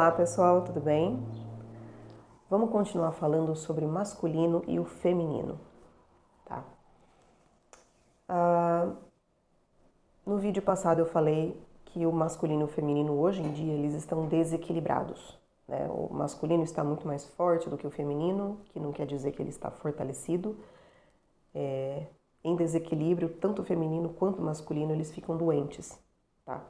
Olá pessoal, tudo bem? Vamos continuar falando sobre o masculino e o feminino, tá? No vídeo passado eu falei que o masculino e o feminino hoje em dia eles estão desequilibrados, né? O masculino está muito mais forte do que o feminino, que não quer dizer que ele está fortalecido. Em desequilíbrio, tanto o feminino quanto o masculino eles ficam doentes, tá?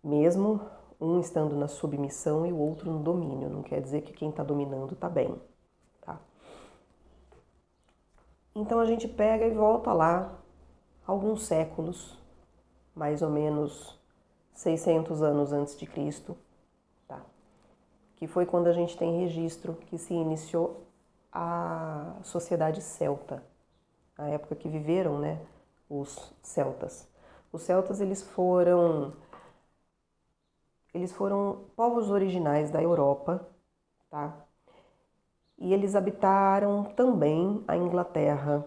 Mesmo um estando na submissão e o outro no domínio, não quer dizer que quem está dominando está bem, tá? Então a gente pega e volta lá alguns séculos, mais ou menos 600 anos antes de Cristo, tá? Que foi quando a gente tem registro que se iniciou a sociedade celta, a época que viveram, né, os celtas. Os celtas eles foram povos originais da Europa, tá? E eles habitaram também a Inglaterra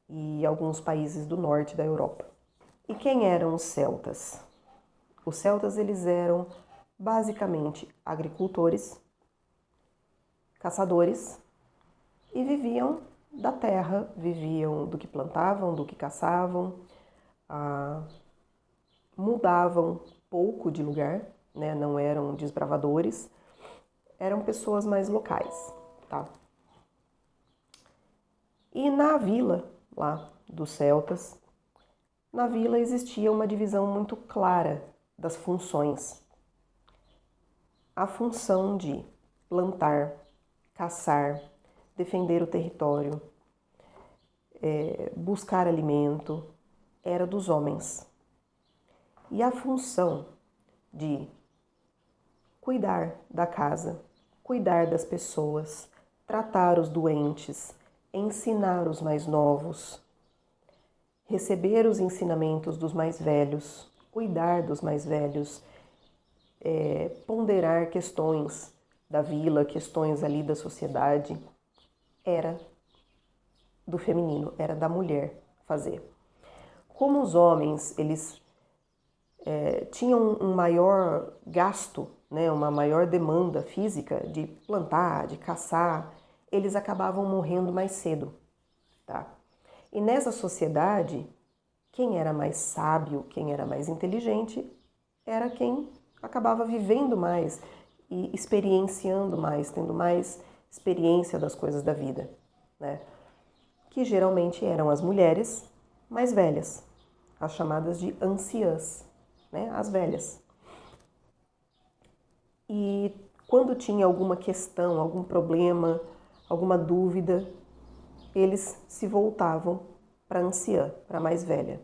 e alguns países do norte da Europa. E quem eram os celtas? Os celtas eles eram basicamente agricultores, caçadores e viviam da terra, viviam do que plantavam, do que caçavam, mudavam pouco de lugar, né? Não eram desbravadores, eram pessoas mais locais, tá? E na vila lá dos celtas, na vila existia uma divisão muito clara das funções. A função de plantar, caçar, defender o território, buscar alimento, era dos homens. E a função de cuidar da casa, cuidar das pessoas, tratar os doentes, ensinar os mais novos, receber os ensinamentos dos mais velhos, cuidar dos mais velhos, ponderar questões da vila, questões ali da sociedade, era do feminino, era da mulher fazer. Como os homens, eles tinham um maior gasto, né, uma maior demanda física de plantar, de caçar, eles acabavam morrendo mais cedo, tá? E nessa sociedade, quem era mais sábio, quem era mais inteligente, era quem acabava vivendo mais e experienciando mais, tendo mais experiência das coisas da vida, né? Que geralmente eram as mulheres mais velhas, as chamadas de anciãs, né? As velhas. E quando tinha alguma questão, algum problema, alguma dúvida, eles se voltavam para a anciã, para a mais velha.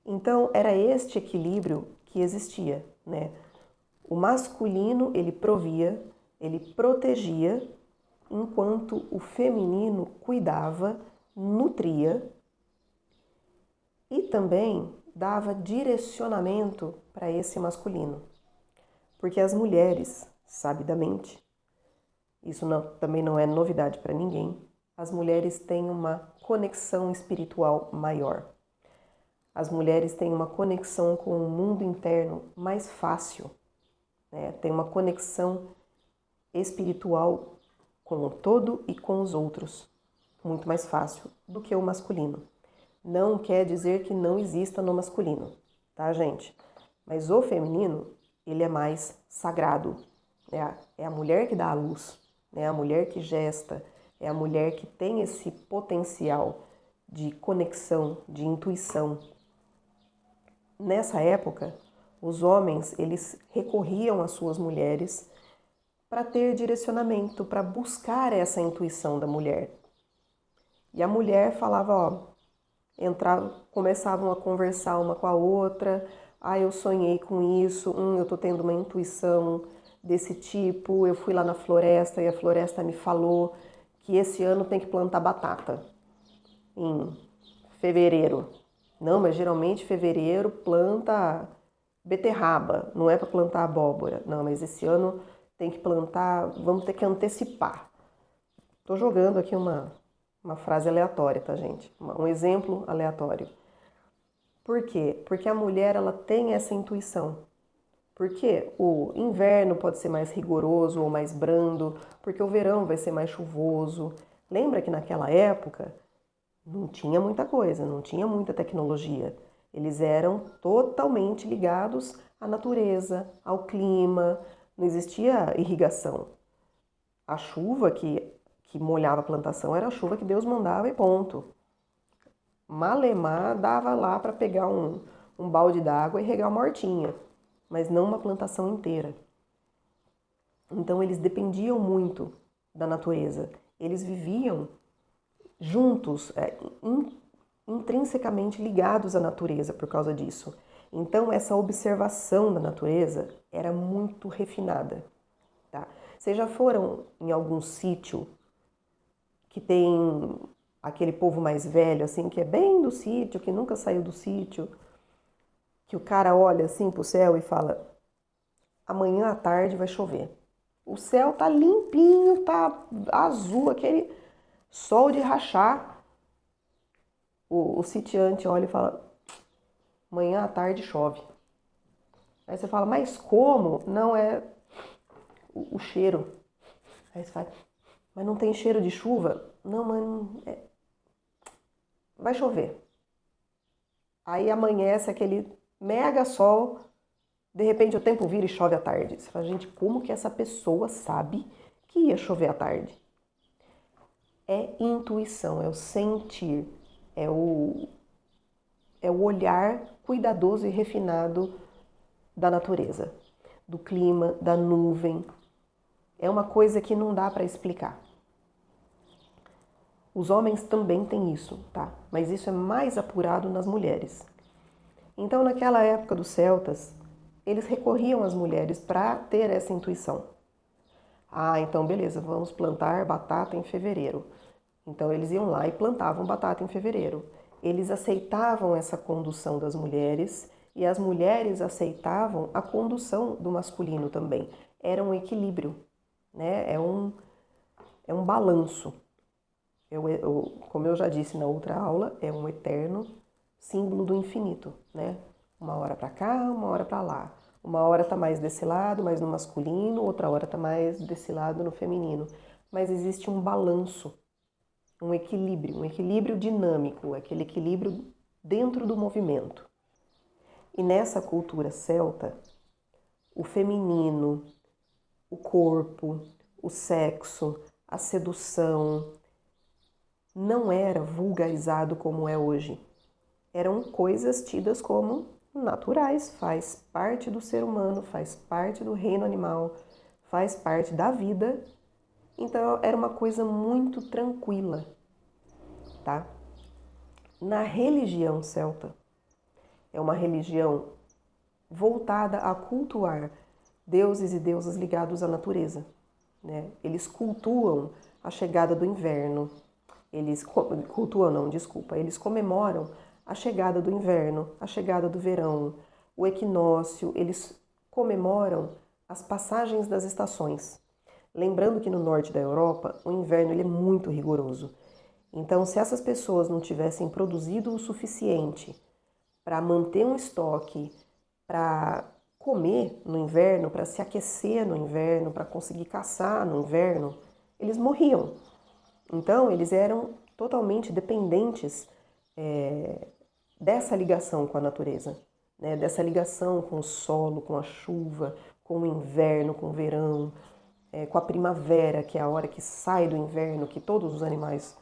Então, era este equilíbrio que existia, né? O masculino, ele provia, ele protegia, enquanto o feminino cuidava, nutria e também dava direcionamento para esse masculino. Porque as mulheres, sabidamente, isso também não é novidade para ninguém, as mulheres têm uma conexão espiritual maior. As mulheres têm uma conexão com o mundo interno mais fácil, né? Tem uma conexão espiritual com o todo e com os outros, muito mais fácil do que o masculino. Não quer dizer que não exista no masculino, tá, gente? Mas o feminino, ele é mais sagrado. É a mulher que dá a luz, é a mulher que gesta, é a mulher que tem esse potencial de conexão, de intuição. Nessa época, os homens, eles recorriam às suas mulheres para ter direcionamento, para buscar essa intuição da mulher. E a mulher falava, começavam a conversar uma com a outra, eu sonhei com isso, eu tô tendo uma intuição desse tipo, eu fui lá na floresta e a floresta me falou que esse ano tem que plantar batata em fevereiro. Não, mas geralmente fevereiro planta beterraba, não é para plantar abóbora. Não, mas esse ano tem que plantar, vamos ter que antecipar. Tô jogando aqui uma frase aleatória, tá, gente? Um exemplo aleatório. Por quê? Porque a mulher, ela tem essa intuição. Porque o inverno pode ser mais rigoroso ou mais brando, porque o verão vai ser mais chuvoso. Lembra que naquela época não tinha muita coisa, não tinha muita tecnologia. Eles eram totalmente ligados à natureza, ao clima, não existia irrigação. A chuva que molhava a plantação era a chuva que Deus mandava e ponto. Malemar dava lá para pegar um balde d'água e regar uma hortinha, mas não uma plantação inteira. Então eles dependiam muito da natureza. Eles viviam juntos, intrinsecamente ligados à natureza por causa disso. Então essa observação da natureza era muito refinada. Tá? Vocês já foram em algum sítio que tem aquele povo mais velho, assim, que é bem do sítio, que nunca saiu do sítio, que o cara olha assim pro céu e fala: amanhã à tarde vai chover. O céu tá limpinho, tá azul, aquele sol de rachar. O sitiante olha e fala: amanhã à tarde chove. Aí você fala: mas como? Não é o cheiro. Aí você fala: mas não tem cheiro de chuva? Não, mas vai chover. Aí amanhece aquele mega sol, de repente o tempo vira e chove à tarde. Você fala: gente, como que essa pessoa sabe que ia chover à tarde? É intuição, é o sentir, é o olhar cuidadoso e refinado da natureza, do clima, da nuvem. É uma coisa que não dá para explicar. Os homens também têm isso, tá? Mas isso é mais apurado nas mulheres. Então, naquela época dos celtas, eles recorriam às mulheres para ter essa intuição. Ah, então beleza, vamos plantar batata em fevereiro. Então eles iam lá e plantavam batata em fevereiro. Eles aceitavam essa condução das mulheres e as mulheres aceitavam a condução do masculino também. Era um equilíbrio, né? É um balanço. Como eu já disse na outra aula, é um eterno símbolo do infinito, né? Uma hora para cá, uma hora para lá. Uma hora tá mais desse lado, mais no masculino, outra hora tá mais desse lado no feminino. Mas existe um balanço, um equilíbrio dinâmico, aquele equilíbrio dentro do movimento. E nessa cultura celta, o feminino, o corpo, o sexo, a sedução, não era vulgarizado como é hoje. Eram coisas tidas como naturais, faz parte do ser humano, faz parte do reino animal, faz parte da vida. Então era uma coisa muito tranquila, tá? Na religião celta, é uma religião voltada a cultuar deuses e deusas ligados à natureza, né? Eles cultuam a chegada do inverno, eles comemoram a chegada do inverno, a chegada do verão, o equinócio, eles comemoram as passagens das estações. Lembrando que no norte da Europa, o inverno ele é muito rigoroso. Então, se essas pessoas não tivessem produzido o suficiente para manter um estoque, para comer no inverno, para se aquecer no inverno, para conseguir caçar no inverno, eles morriam. Então, eles eram totalmente dependentes dessa ligação com a natureza, né? Dessa ligação com o solo, com a chuva, com o inverno, com o verão, com a primavera, que é a hora que sai do inverno, que todos os animais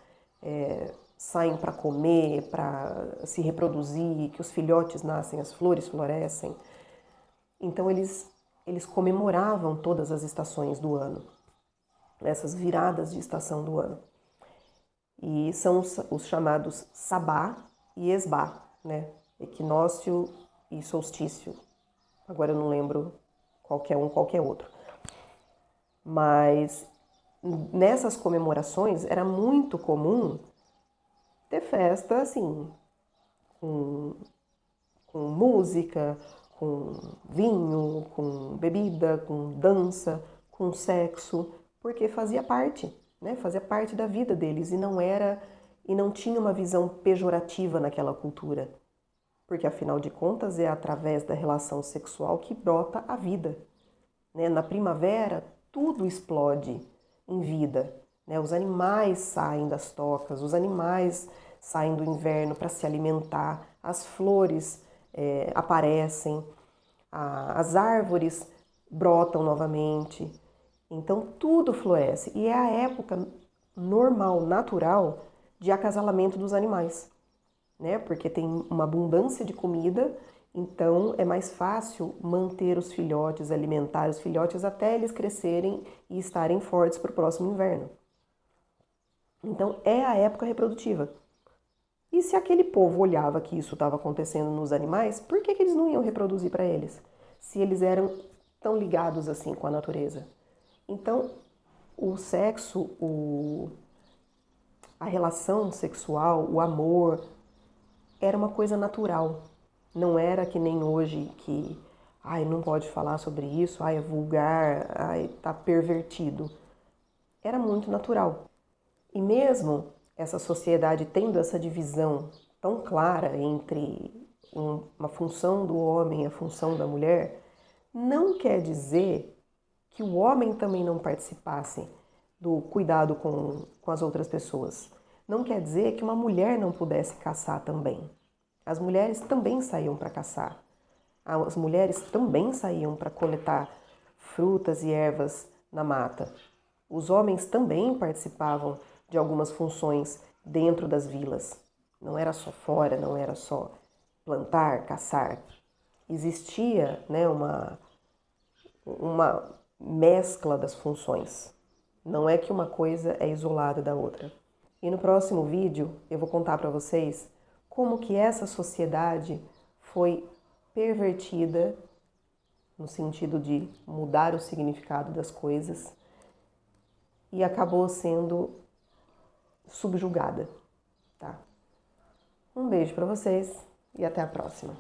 saem para comer, para se reproduzir, que os filhotes nascem, as flores florescem. Então eles comemoravam todas as estações do ano, essas viradas de estação do ano. E são os chamados Sabá e Esbá, né? Equinócio e solstício. Agora eu não lembro qualquer um, qualquer outro. Mas nessas comemorações era muito comum ter festa assim, com música, com vinho, com bebida, com dança, com sexo, porque fazia parte, né? Fazia parte da vida deles e não tinha uma visão pejorativa naquela cultura, porque afinal de contas é através da relação sexual que brota a vida. Né? Na primavera, tudo explode em vida. Né? Os animais saem das tocas, os animais saem do inverno para se alimentar, as flores aparecem, as árvores brotam novamente. Então tudo floresce e é a época normal, natural de acasalamento dos animais, né? Porque tem uma abundância de comida, então é mais fácil manter os filhotes, alimentar os filhotes até eles crescerem e estarem fortes para o próximo inverno. Então é a época reprodutiva. E se aquele povo olhava que isso estava acontecendo nos animais, por que eles não iam reproduzir para eles? Se eles eram tão ligados assim com a natureza. Então, o sexo, a relação sexual, o amor, era uma coisa natural. Não era que nem hoje que, não pode falar sobre isso, é vulgar, tá pervertido. Era muito natural. E mesmo essa sociedade tendo essa divisão tão clara entre uma função do homem e a função da mulher, não quer dizer que o homem também não participasse do cuidado com as outras pessoas. Não quer dizer que uma mulher não pudesse caçar também. As mulheres também saíam para caçar. As mulheres também saíam para coletar frutas e ervas na mata. Os homens também participavam de algumas funções dentro das vilas. Não era só fora, não era só plantar, caçar. Existia, né, uma mescla das funções. Não é que uma coisa é isolada da outra. E no próximo vídeo eu vou contar para vocês como que essa sociedade foi pervertida no sentido de mudar o significado das coisas e acabou sendo subjugada, tá? Um beijo para vocês e até a próxima.